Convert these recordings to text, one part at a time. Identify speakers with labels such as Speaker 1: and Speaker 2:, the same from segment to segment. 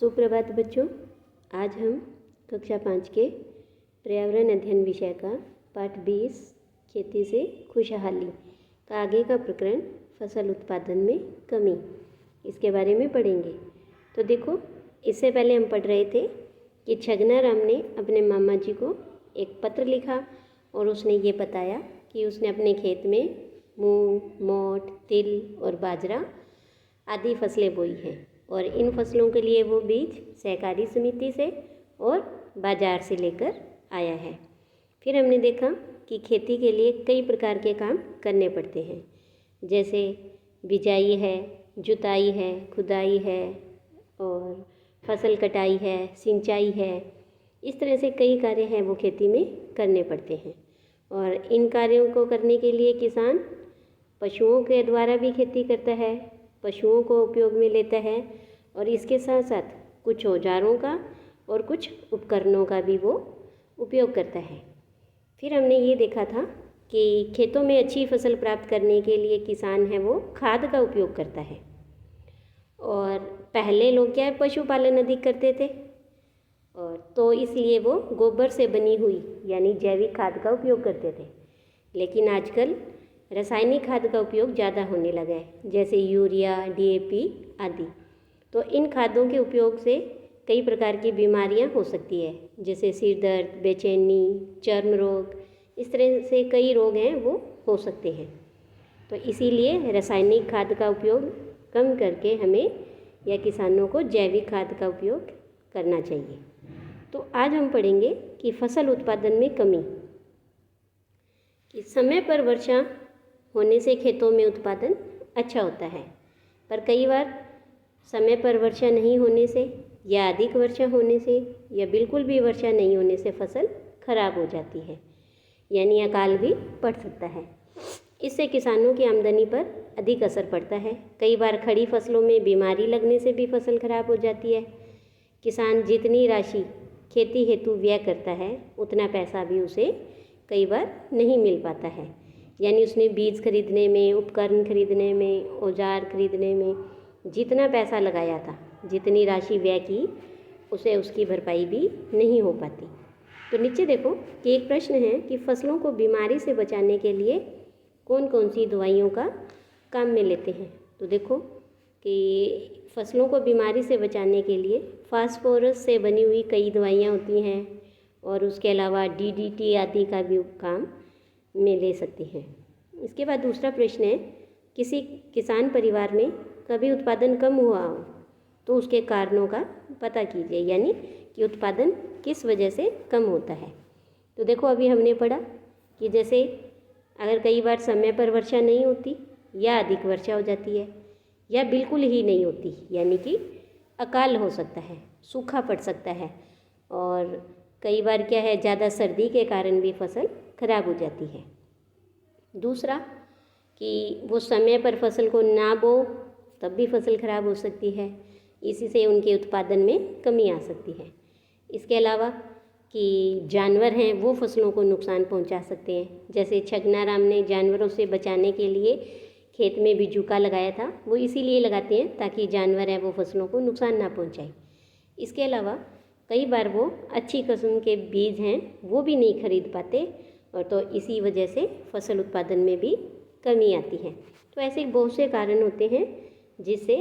Speaker 1: सुप्रभात बच्चों। आज हम कक्षा 5 के पर्यावरण अध्ययन विषय का पाठ 20 खेती से खुशहाली का आगे का प्रकरण फसल उत्पादन में कमी, इसके बारे में पढ़ेंगे। तो देखो, इससे पहले हम पढ़ रहे थे कि छगना राम ने अपने मामा जी को एक पत्र लिखा और उसने ये बताया कि उसने अपने खेत में मूंग, मोठ, तिल और बाजरा आदि फसलें बोई हैं और इन फसलों के लिए वो बीज सहकारी समिति से और बाज़ार से लेकर आया है। फिर हमने देखा कि खेती के लिए कई प्रकार के काम करने पड़ते हैं, जैसे बिजाई है, जुताई है, खुदाई है और फसल कटाई है, सिंचाई है। इस तरह से कई कार्य हैं वो खेती में करने पड़ते हैं और इन कार्यों को करने के लिए किसान पशुओं के द्वारा भी खेती करता है, पशुओं को उपयोग में लेता है और इसके साथ साथ कुछ औजारों का और कुछ उपकरणों का भी वो उपयोग करता है। फिर हमने ये देखा था कि खेतों में अच्छी फसल प्राप्त करने के लिए किसान है वो खाद का उपयोग करता है और पहले लोग क्या है पशुपालन अधिक करते थे और तो इसलिए वो गोबर से बनी हुई यानी जैविक खाद का उपयोग करते थे। लेकिन आजकल रासायनिक खाद का उपयोग ज़्यादा होने लगा है, जैसे यूरिया, डीएपी आदि। तो इन खादों के उपयोग से कई प्रकार की बीमारियां हो सकती है, जैसे सिर दर्द, बेचैनी, चर्म रोग, इस तरह से कई रोग हैं वो हो सकते हैं। तो इसीलिए रासायनिक खाद का उपयोग कम करके हमें या किसानों को जैविक खाद का उपयोग करना चाहिए। तो आज हम पढ़ेंगे कि फसल उत्पादन में कमी। कि समय पर वर्षा होने से खेतों में उत्पादन अच्छा होता है, पर कई बार समय पर वर्षा नहीं होने से या अधिक वर्षा होने से या बिल्कुल भी वर्षा नहीं होने से फसल खराब हो जाती है, यानी अकाल भी पड़ सकता है। इससे किसानों की आमदनी पर अधिक असर पड़ता है। कई बार खड़ी फसलों में बीमारी लगने से भी फसल खराब हो जाती है। किसान जितनी राशि खेती हेतु व्यय करता है उतना पैसा भी उसे कई बार नहीं मिल पाता है, यानी उसने बीज खरीदने में, उपकरण खरीदने में, औजार खरीदने में जितना पैसा लगाया था, जितनी राशि व्यय की, उसे उसकी भरपाई भी नहीं हो पाती। तो नीचे देखो कि एक प्रश्न है कि फसलों को बीमारी से बचाने के लिए कौन कौन सी दवाइयों का काम में लेते हैं। तो देखो कि फसलों को बीमारी से बचाने के लिए फास्फोरस से बनी हुई कई दवाइयाँ होती हैं और उसके अलावा डीडीटी आदि का भी काम में ले सकते हैं। इसके बाद दूसरा प्रश्न है, किसी किसान परिवार में कभी उत्पादन कम हुआ हो तो उसके कारणों का पता कीजिए, यानी कि उत्पादन किस वजह से कम होता है। तो देखो अभी हमने पढ़ा कि जैसे अगर कई बार समय पर वर्षा नहीं होती या अधिक वर्षा हो जाती है या बिल्कुल ही नहीं होती, यानी कि अकाल हो सकता है, सूखा पड़ सकता है और कई बार क्या है ज़्यादा सर्दी के कारण भी फसल खराब हो जाती है। दूसरा कि वो समय पर फसल को ना बो तब भी फसल खराब हो सकती है, इसी से उनके उत्पादन में कमी आ सकती है। इसके अलावा कि जानवर हैं वो फसलों को नुकसान पहुंचा सकते हैं, जैसे छगना राम ने जानवरों से बचाने के लिए खेत में बिजुका लगाया था, वो इसीलिए लगाते हैं ताकि जानवर हैं वो फसलों को नुकसान ना पहुंचाए। इसके अलावा कई बार वो अच्छी किस्म के बीज हैं वो भी नहीं खरीद पाते और तो इसी वजह से फसल उत्पादन में भी कमी आती है। तो ऐसे बहुत से कारण होते हैं जिससे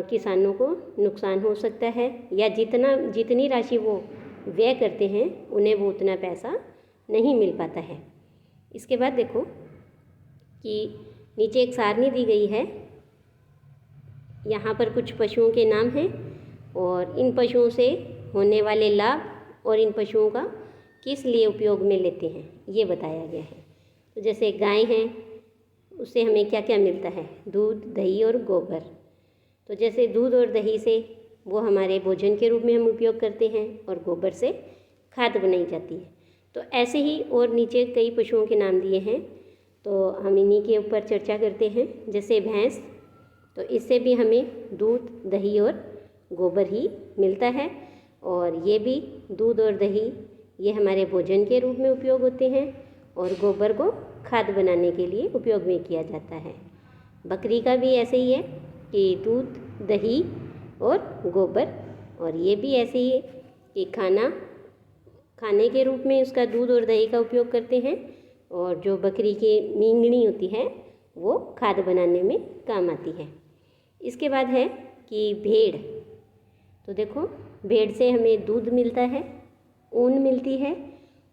Speaker 1: किसानों को नुकसान हो सकता है या जितनी राशि वो व्यय करते हैं उन्हें वो उतना पैसा नहीं मिल पाता है। इसके बाद देखो कि नीचे एक सारणी दी गई है, यहाँ पर कुछ पशुओं के नाम हैं और इन पशुओं से होने वाले लाभ और इन पशुओं का किस लिए उपयोग में लेते हैं ये बताया गया है। तो जैसे गाय हैं उससे हमें क्या क्या मिलता है, दूध, दही और गोबर। तो जैसे दूध और दही से वो हमारे भोजन के रूप में हम उपयोग करते हैं और गोबर से खाद बनाई जाती है। तो ऐसे ही और नीचे कई पशुओं के नाम दिए हैं, तो हम इन्हीं के ऊपर चर्चा करते हैं। जैसे भैंस, तो इससे भी हमें दूध, दही और गोबर ही मिलता है और ये भी दूध और दही ये हमारे भोजन के रूप में उपयोग होते हैं और गोबर को खाद बनाने के लिए उपयोग में किया जाता है। बकरी का भी ऐसे ही है कि दूध, दही और गोबर और ये भी ऐसे ही है कि खाने के रूप में उसका दूध और दही का उपयोग करते हैं, और जो बकरी की मींगनी होती है वो खाद बनाने में काम आती है। इसके बाद है कि भेड़। तो देखो, भेड़ से हमें दूध मिलता है, ऊन मिलती है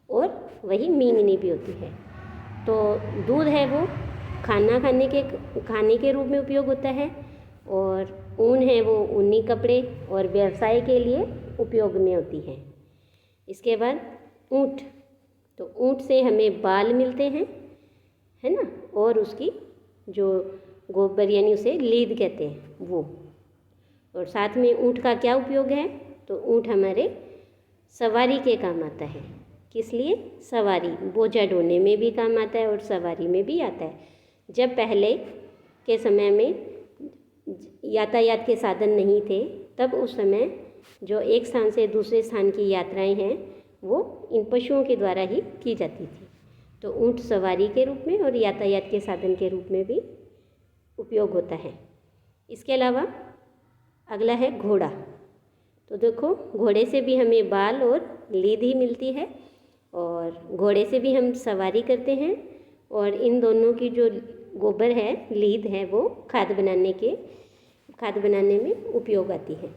Speaker 1: और वही मींगनी भी होती है। तो दूध है वो खाने के रूप में उपयोग होता है, और ऊन है वो ऊनी कपड़े और व्यवसाय के लिए उपयोग में होती है। इसके बाद ऊँट। तो ऊँट से हमें बाल मिलते हैं, है ना, और उसकी जो गोबर यानी उसे लीद कहते हैं वो। और साथ में ऊँट का क्या उपयोग है? तो ऊँट हमारे सवारी के काम आता है। किस लिए? सवारी, बोझा ढोने में भी काम आता है और सवारी में भी आता है। जब पहले के समय में यातायात के साधन नहीं थे, तब उस समय जो एक स्थान से दूसरे स्थान की यात्राएं हैं वो इन पशुओं के द्वारा ही की जाती थी। तो ऊँट सवारी के रूप में और यातायात के साधन के रूप में भी उपयोग होता है। इसके अलावा अगला है घोड़ा। तो देखो, घोड़े से भी हमें बाल और लीद ही मिलती है, और घोड़े से भी हम सवारी करते हैं, और इन दोनों की जो गोबर है, लीद है, वो खाद बनाने में उपयोग आती है।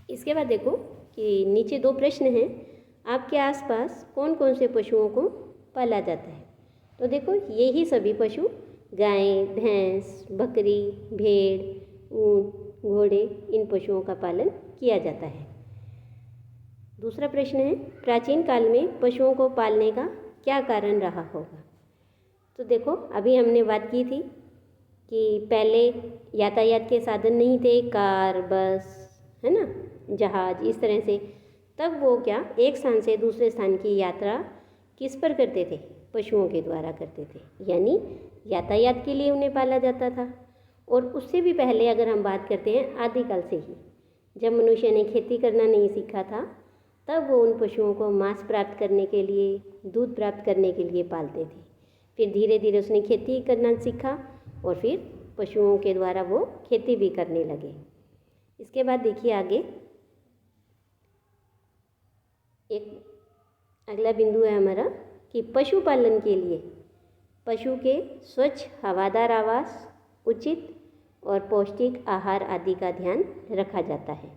Speaker 1: इसके बाद देखो कि नीचे 2 प्रश्न हैं। आपके आसपास कौन कौन से पशुओं को पाला जाता है? तो देखो, ये ही सभी पशु गाय, भैंस, बकरी, भेड़, ऊँट, घोड़े, इन पशुओं का पालन किया जाता है। दूसरा प्रश्न है, प्राचीन काल में पशुओं को पालने का क्या कारण रहा होगा? तो देखो, अभी हमने बात की थी कि पहले यातायात के साधन नहीं थे, कार, बस, है ना, जहाज, इस तरह से। तब वो क्या, एक स्थान से दूसरे स्थान की यात्रा किस पर करते थे? पशुओं के द्वारा करते थे, यानी यातायात के लिए उन्हें पाला जाता था। और उससे भी पहले अगर हम बात करते हैं आदिकाल से ही, जब मनुष्य ने खेती करना नहीं सीखा था, तब वो उन पशुओं को मांस प्राप्त करने के लिए, दूध प्राप्त करने के लिए पालते थे। फिर धीरे धीरे उसने खेती करना सीखा, और फिर पशुओं के द्वारा वो खेती भी करने लगे। इसके बाद देखिए आगे, एक अगला बिंदु है हमारा कि पशुपालन के लिए पशु के स्वच्छ हवादार आवास, उचित और पौष्टिक आहार आदि का ध्यान रखा जाता है।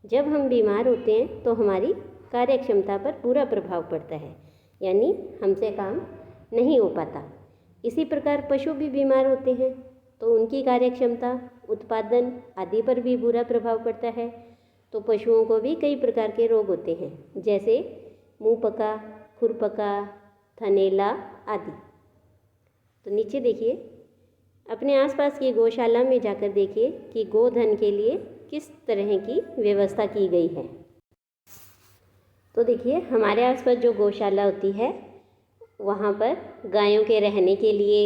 Speaker 1: जब हम बीमार होते हैं तो हमारी कार्य क्षमता पर बुरा प्रभाव पड़ता है, यानी हमसे काम नहीं हो पाता। इसी प्रकार पशु भी बीमार होते हैं तो उनकी कार्य क्षमता, उत्पादन आदि पर भी बुरा प्रभाव पड़ता है। तो पशुओं को भी कई प्रकार के रोग होते हैं, जैसे मुंह पका, खुरपका, थनैला आदि। तो नीचे देखिए, अपने आसपास की गौशाला में जाकर देखिए कि गोधन के लिए किस तरह की व्यवस्था की गई है। तो देखिए, हमारे आसपास जो गौशाला होती है, वहाँ पर गायों के रहने के लिए,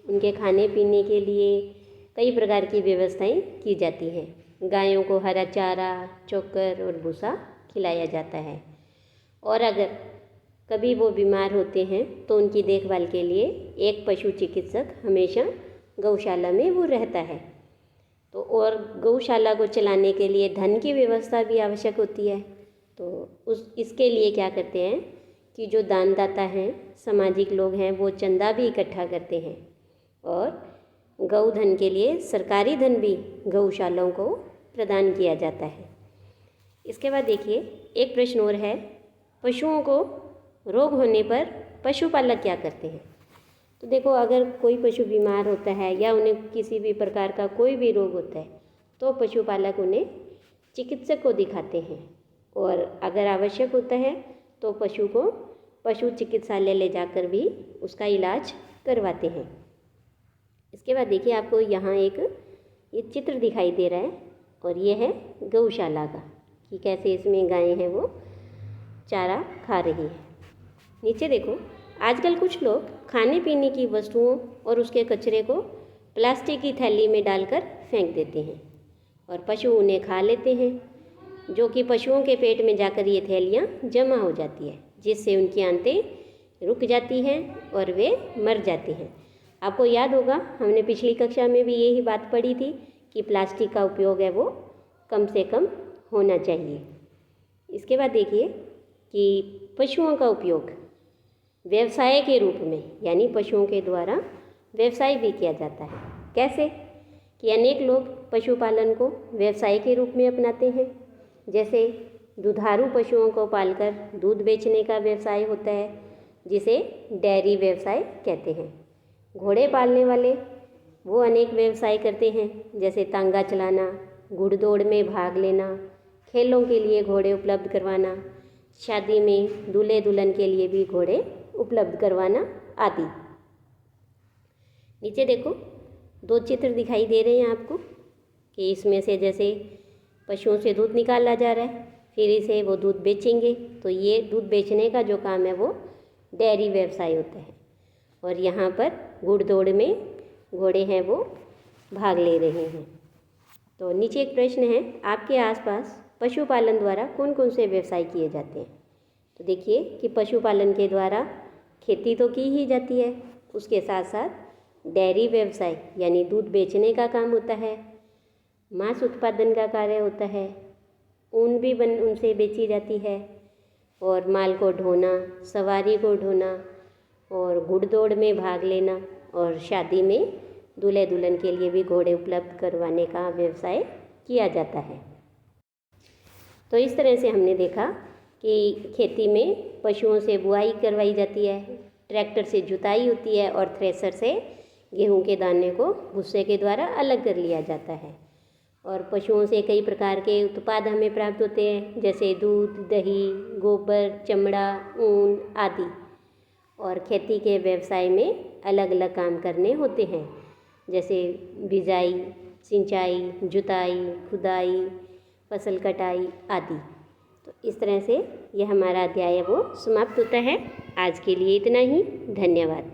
Speaker 1: उनके खाने पीने के लिए कई प्रकार की व्यवस्थाएं की जाती हैं। गायों को हरा चारा, चोकर और भूसा खिलाया जाता है। और अगर कभी वो बीमार होते हैं तो उनकी देखभाल के लिए एक पशु चिकित्सक हमेशा गौशाला में वो रहता है। तो और गौशाला को चलाने के लिए धन की व्यवस्था भी आवश्यक होती है। तो इसके लिए क्या करते हैं कि जो दानदाता हैं, सामाजिक लोग हैं, वो चंदा भी इकट्ठा करते हैं, और गौधन के लिए सरकारी धन भी गौशालाओं को प्रदान किया जाता है। इसके बाद देखिए, एक प्रश्न और है, पशुओं को रोग होने पर पशुपालक क्या करते हैं? तो देखो, अगर कोई पशु बीमार होता है या उन्हें किसी भी प्रकार का कोई भी रोग होता है तो पशुपालक उन्हें चिकित्सक को दिखाते हैं, और अगर आवश्यक होता है तो पशु को पशु चिकित्सालय ले जाकर भी उसका इलाज करवाते हैं। इसके बाद देखिए, आपको यहाँ एक ये चित्र दिखाई दे रहा है, और ये है गौशाला का, कि कैसे इसमें गायें हैं वो चारा खा रही है। नीचे देखो, आजकल कुछ लोग खाने पीने की वस्तुओं और उसके कचरे को प्लास्टिक की थैली में डालकर फेंक देते हैं, और पशु उन्हें खा लेते हैं, जो कि पशुओं के पेट में जाकर ये थैलियाँ जमा हो जाती है, जिससे उनकी आंतें रुक जाती हैं और वे मर जाते हैं। आपको याद होगा, हमने पिछली कक्षा में भी यही बात पढ़ी थी कि प्लास्टिक का उपयोग है वो कम से कम होना चाहिए। इसके बाद देखिए कि पशुओं का उपयोग व्यवसाय के रूप में, यानी पशुओं के द्वारा व्यवसाय भी किया जाता है। कैसे कि अनेक लोग पशुपालन को व्यवसाय के रूप में अपनाते हैं। जैसे दुधारू पशुओं को पालकर दूध बेचने का व्यवसाय होता है, जिसे डेयरी व्यवसाय कहते हैं। घोड़े पालने वाले वो अनेक व्यवसाय करते हैं, जैसे तांगा चलाना, घुड़दौड़ में भाग लेना, खेलों के लिए घोड़े उपलब्ध करवाना, शादी में दूल्हे दुल्हन के लिए भी घोड़े उपलब्ध करवाना आदि। नीचे देखो 2 चित्र दिखाई दे रहे हैं आपको कि इसमें से जैसे पशुओं से दूध निकाला जा रहा है, फिर इसे वो दूध बेचेंगे, तो ये दूध बेचने का जो काम है वो डेयरी व्यवसाय होता है। और यहाँ पर घुड़दौड़ में घोड़े हैं वो भाग ले रहे हैं। तो नीचे एक प्रश्न है, आपके आसपास पशुपालन द्वारा कौन कौन से व्यवसाय किए जाते हैं? तो देखिए कि पशुपालन के द्वारा खेती तो की ही जाती है, उसके साथ साथ डेयरी व्यवसाय यानी दूध बेचने का काम होता है, मांस उत्पादन का कार्य होता है, ऊन भी उनसे बेची जाती है, और माल को ढोना, सवारी को ढोना, और घुड़दौड़ में भाग लेना, और शादी में दूल्हे दुल्हन के लिए भी घोड़े उपलब्ध करवाने का व्यवसाय किया जाता है। तो इस तरह से हमने देखा कि खेती में पशुओं से बुआई करवाई जाती है, ट्रैक्टर से जुताई होती है, और थ्रेसर से गेहूं के दाने को भूसे के द्वारा अलग कर लिया जाता है। और पशुओं से कई प्रकार के उत्पाद हमें प्राप्त होते हैं, जैसे दूध, दही, गोबर, चमड़ा, ऊन आदि। और खेती के व्यवसाय में अलग अलग काम करने होते हैं, जैसे बिजाई, सिंचाई, जुताई, खुदाई, फसल कटाई आदि। तो इस तरह से यह हमारा अध्याय वो समाप्त होता है। आज के लिए इतना ही। धन्यवाद।